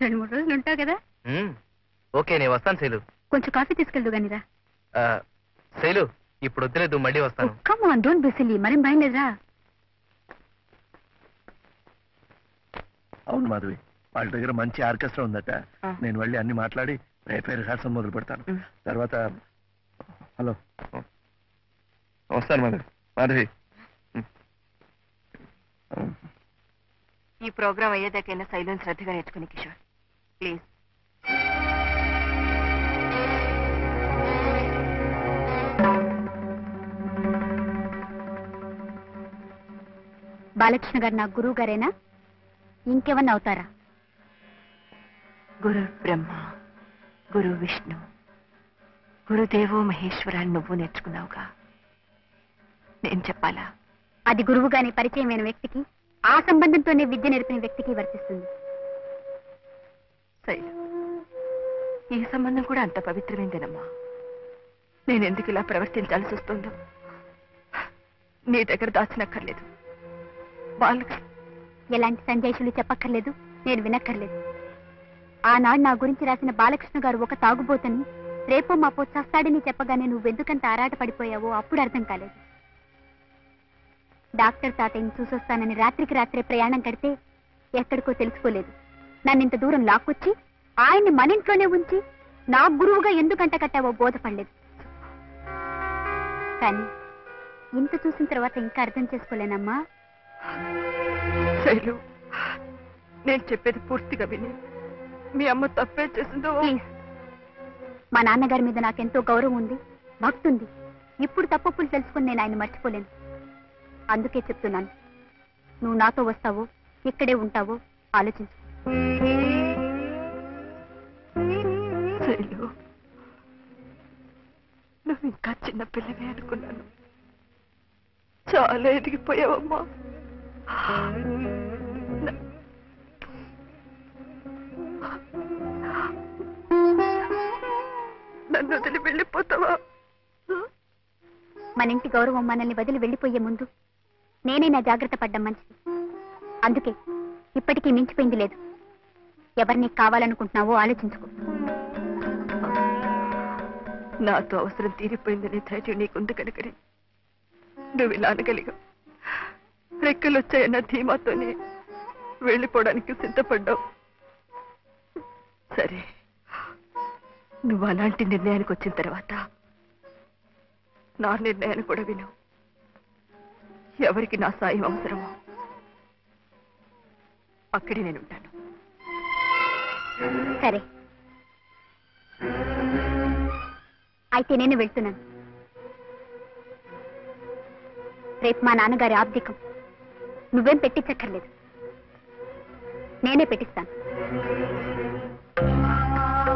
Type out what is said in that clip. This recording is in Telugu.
2-3 రోజులు ఉంటావు కదా? ఓకే, నేను వస్తాను శైలు. కొంచెం కాఫీ తీసుకెళ్దు గానిరా. శైలు, ఇప్పుడు వద్దులేదు, మళ్ళీ వస్తాను. Come on, don't be silly. మరేం భయం లేదురా. అవును మాధవి, వాళ్ళ దగ్గర మంచి ఆర్కెస్ట్రా ఉందట. నేను వెళ్ళి అన్ని మాట్లాడి రేపే రిహార్సల్ మొదలు పెడతాను. తర్వాత హలో, వస్తాను మాధవి. మాధవి, ఈ ప్రోగ్రాం అయ్యేదాకైనా శైలం శ్రద్ధగా నేర్చుకుని కిషోర్, ప్లీజ్. బాలకృష్ణ గారు నా గురువు గారేనా? ఇంకేమన్నా అవుతారా? గురు బ్రహ్మ, గురు విష్ణు, గురుదేవో మహేశ్వర నువ్వు నేర్చుకున్నావుగా, నేను చెప్పాలా? అది గురువుగాని పరిచయమైన వ్యక్తికి, ఆ సంబంధంతోనే విద్య నేర్పిన వ్యక్తికి వర్తిస్తుంది. శైలు, ఈ సంబంధం కూడా అంత పవిత్రమైందేనమ్మా. నేనెందుకు ఇలా ప్రవర్తించాల్సి వస్తుందో నీ దగ్గర దాచినక్కర్లేదు. వాళ్ళకి ఎలాంటి సంజాయిషులు చెప్పక్కర్లేదు, నేను వినక్కర్లేదు. ఆనాడు నా గురించి రాసిన బాలకృష్ణ గారు ఒక తాగుబోతని, రేపో మాపో చస్తాడని చెప్పగానే నువ్వెందుకంత ఆరాట పడిపోయావో అప్పుడు అర్థం కాలేదు. డాక్టర్ తాతయ్యని చూసొస్తానని రాత్రికి రాత్రే ప్రయాణం కడితే ఎక్కడికో తెలుసుకోలేదు. నన్నింత దూరం లాక్కొచ్చి ఆయన్ని మన ఇంట్లోనే ఉంచి నా గురువుగా ఎందుకంట కట్టావో బోధపడలేదు. కానీ ఇంత చూసిన తర్వాత ఇంకా అర్థం చేసుకోలేనమ్మా. శైలు, నేను చెప్పేది పూర్తిగా విని, మీ అమ్మ తప్పే చేసిందో. మా నాన్నగారి మీద నాకెంతో గౌరవం ఉంది, భక్తి ఉంది. ఇప్పుడు తప్పులు తెలుసుకుని నేను ఆయన మర్చిపోలేను. అందుకే చెప్తున్నాను, నువ్వు నాతో వస్తావో ఇక్కడే ఉంటావో ఆలోచించు. శైలు, నువ్వు ఇంకా చిన్నపిల్లవే అనుకున్నాను. చాలా ఎదిగిపోయావమ్మా. నన్ను వదిలి వెళ్ళిపోతావా? మన ఇంటి గౌరవం మనల్ని వదిలి వెళ్ళిపోయే ముందు నేనే నా జాగ్రత్త పడ్డం మంచిది. అందుకే ఇప్పటికీ మించిపోయింది లేదు. ఎవరిని కావాలనుకుంటున్నావో ఆలోచించుకో. నాతో అవసరం తీరిపోయిందనే ధైర్యం నీకుంది కనుకనే నువ్వు ఇలా అనగలిగావు. రెక్కలు వచ్చాయన్న ధీమాతోనే వెళ్ళిపోవడానికి సిద్ధపడ్డావు. సరే, నువ్వు అలాంటి నిర్ణయానికి వచ్చిన తర్వాత నా నిర్ణయాన్ని కూడా విను. ఎవరికి నా సాయం అవసరమో అక్కడే నేను ఉంటాను. సరే, అయితే నేను వెళ్తున్నాను. రేపు మా నాన్నగారి ఆబ్దికం నువ్వేం పెట్టించక్కర్లేదు, నేనే పెట్టిస్తాను.